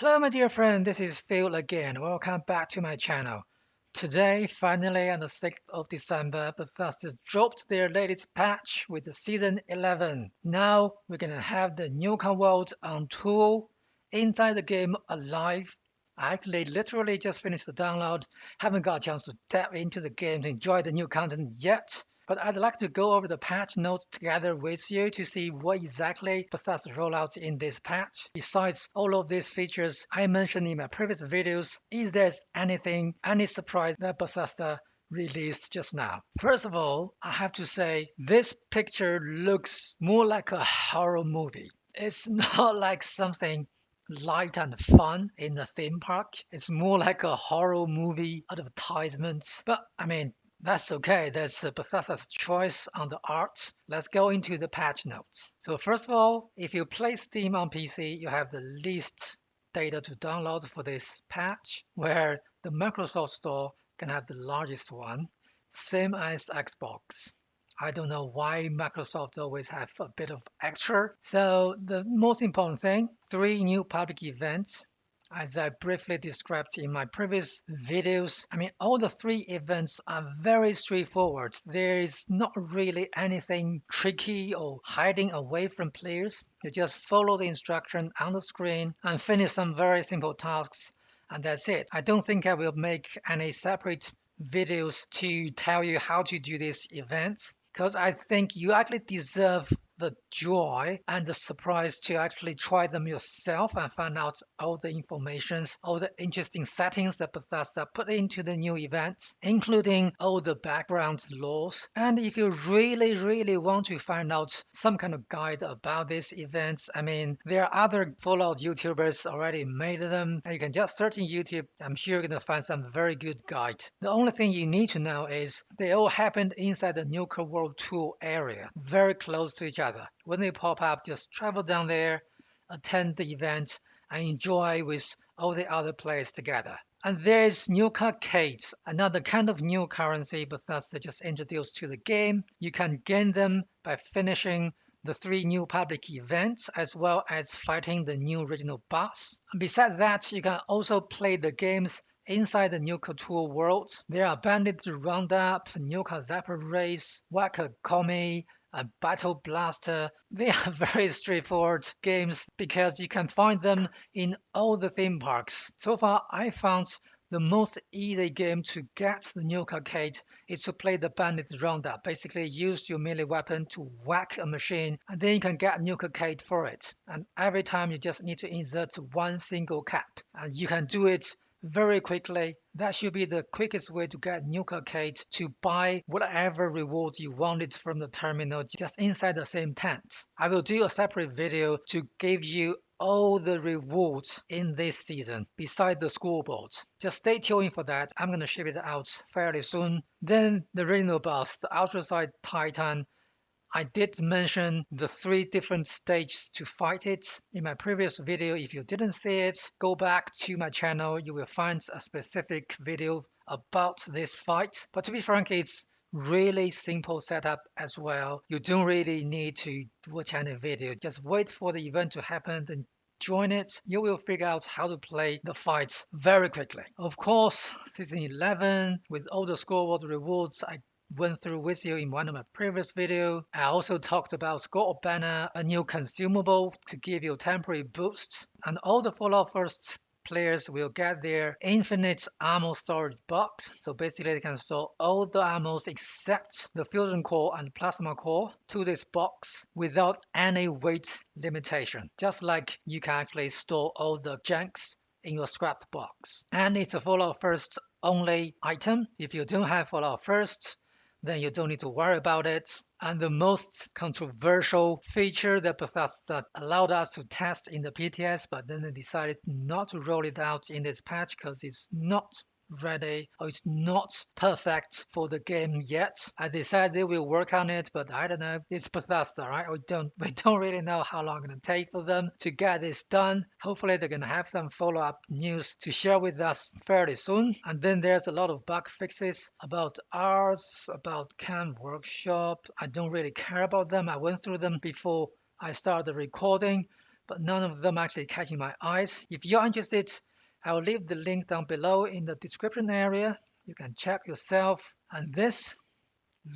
Hello my dear friend, this is Phil again. Welcome back to my channel. Today, finally on the 6th of December, Bethesda dropped their latest patch with the Season 11. Now we're gonna have the Nuka World on tool, inside the game alive. I actually literally just finished the download, haven't got a chance to dive into the game to enjoy the new content yet. But I'd like to go over the patch notes together with you to see what exactly Bethesda rolled out in this patch. Besides all of these features I mentioned in my previous videos, is there anything, any surprise that Bethesda released just now? First of all, I have to say this picture looks more like a horror movie. It's not like something light and fun in the theme park. It's more like a horror movie advertisement. But I mean, that's okay. That's Bethesda's choice on the art. Let's go into the patch notes. So first of all, if you play Steam on PC, you have the least data to download for this patch, where the Microsoft Store can have the largest one, same as Xbox. I don't know why Microsoft always have a bit of extra. So the most important thing, three new public events as I briefly described in my previous videos. I mean, all the three events are very straightforward. There is not really anything tricky or hiding away from players. You just follow the instruction on the screen and finish some very simple tasks, and that's it. I don't think I will make any separate videos to tell you how to do these events because I think you actually deserve the joy and the surprise to actually try them yourself and find out all the informations, all the interesting settings that Bethesda put into the new events, including all the background laws. And if you really want to find out some kind of guide about these events, I mean, there are other Fallout YouTubers already made them, and you can just search in YouTube. I'm sure you're gonna find some very good guide. The only thing you need to know is they all happened inside the Nuka World Tour area, very close to each other. When they pop up, just travel down there, attend the event, and enjoy with all the other players together. And there's Nuka-Cades, another kind of new currency Bethesda just introduced to the game. You can gain them by finishing the three new public events as well as fighting the new regional boss. And besides that, you can also play the games inside the Nuka Tour world. There are Bandit Roundup, Nuka Zapper Race, Whack-A-Commie, a Battle Blaster. They are very straightforward games because you can find them in all the theme parks. So far, I found the most easy game to get the Nuka Arcade is to play the Bandit Roundup. Basically, use your melee weapon to whack a machine, and then you can get Nuka Arcade for it. And every time you just need to insert one single cap, and you can do it very quickly. That should be the quickest way to get Nuka Arcade to buy whatever reward you wanted from the terminal just inside the same tent. I will do a separate video to give you all the rewards in this season beside the scoreboards. Just stay tuned for that. I'm gonna ship it out fairly soon. Then the Rhino Boss, the Ultraside Titan. I did mention the three different stages to fight it in my previous video. If you didn't see it, go back to my channel. You will find a specific video about this fight. But to be frank, it's really simple setup as well. You don't really need to watch any video. Just wait for the event to happen and join it. You will figure out how to play the fights very quickly. Of course, season 11 with all the scoreboard rewards, I went through with you in one of my previous video. I also talked about Score Banner, a new consumable to give you temporary boosts, and all the Fallout First players will get their infinite ammo storage box. So basically they can store all the ammos except the fusion core and plasma core to this box without any weight limitation. Just like you can actually store all the junks in your scrap box. And it's a Fallout First only item. If you don't have Fallout First, then you don't need to worry about it. And the most controversial feature that Bethesda allowed us to test in the PTS, but then they decided not to roll it out in this patch because it's not ready or it's not perfect for the game yet. I decided they will work on it, but I don't know. It's Bethesda, right? We don't really know how long it's gonna take for them to get this done. Hopefully they're gonna have some follow-up news to share with us fairly soon. And then there's a lot of bug fixes about ours, about Cam Workshop. I don't really care about them. I went through them before I started recording. but none of them actually catching my eyes. If you're interested, I'll leave the link down below in the description area. You can check yourself. And this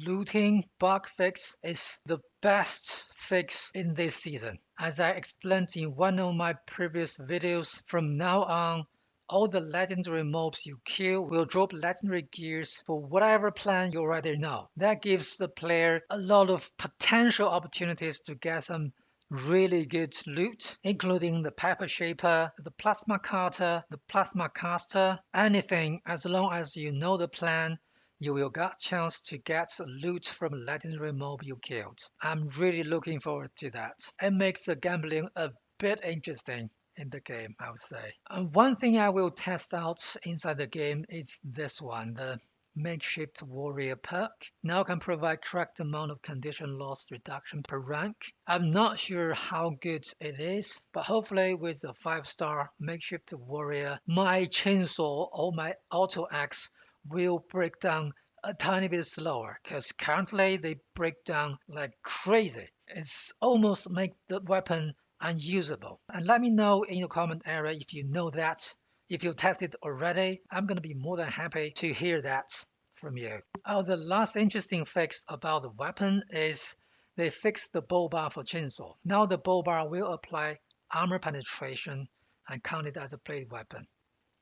looting bug fix is the best fix in this season. As I explained in one of my previous videos, from now on, all the legendary mobs you kill will drop legendary gears for whatever plan you already know. That gives the player a lot of potential opportunities to get some really good loot, including the Pepper Shaper, the Plasma Cutter, the Plasma Caster, anything as long as you know the plan you will get chance to get loot from legendary mob you killed. I'm really looking forward to that. It makes the gambling a bit interesting in the game, I would say. And one thing I will test out inside the game is this one, the Makeshift Warrior perk. Now can provide correct amount of condition loss reduction per rank. I'm not sure how good it is, but hopefully with the 5-star Makeshift Warrior, my chainsaw or my auto axe will break down a tiny bit slower because currently they break down like crazy. It's almost make the weapon unusable. And let me know in the comment area if you know that. If you tested already, I'm gonna be more than happy to hear that from you. Oh, the last interesting fix about the weapon is they fixed the bow bar for chainsaw. Now the bow bar will apply armor penetration and count it as a blade weapon.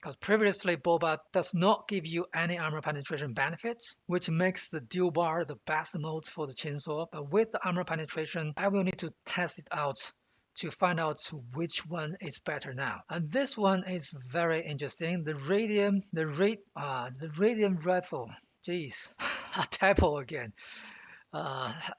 Because previously Boba does not give you any armor penetration benefits, which makes the dual bar the best mode for the chainsaw. But with the armor penetration, I will need to test it out to find out which one is better now. And this one is very interesting. The radium rifle. Jeez, a typo again.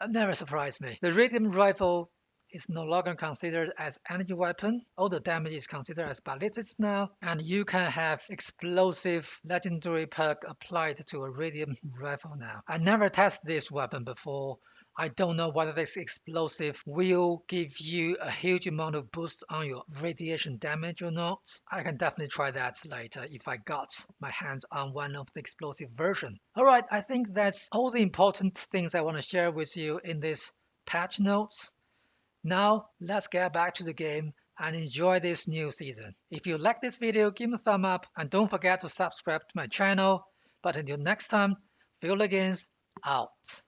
Never surprised me. The radium rifle is no longer considered as energy weapon. All the damage is considered as ballistics now, and you can have explosive legendary perk applied to a radium rifle now. I never tested this weapon before. I don't know whether this explosive will give you a huge amount of boost on your radiation damage or not. I can definitely try that later if I got my hands on one of the explosive version. Alright, I think that's all the important things I want to share with you in this patch notes. Now let's get back to the game and enjoy this new season. If you like this video, give me a thumb up and don't forget to subscribe to my channel. But until next time, Phil Legends out.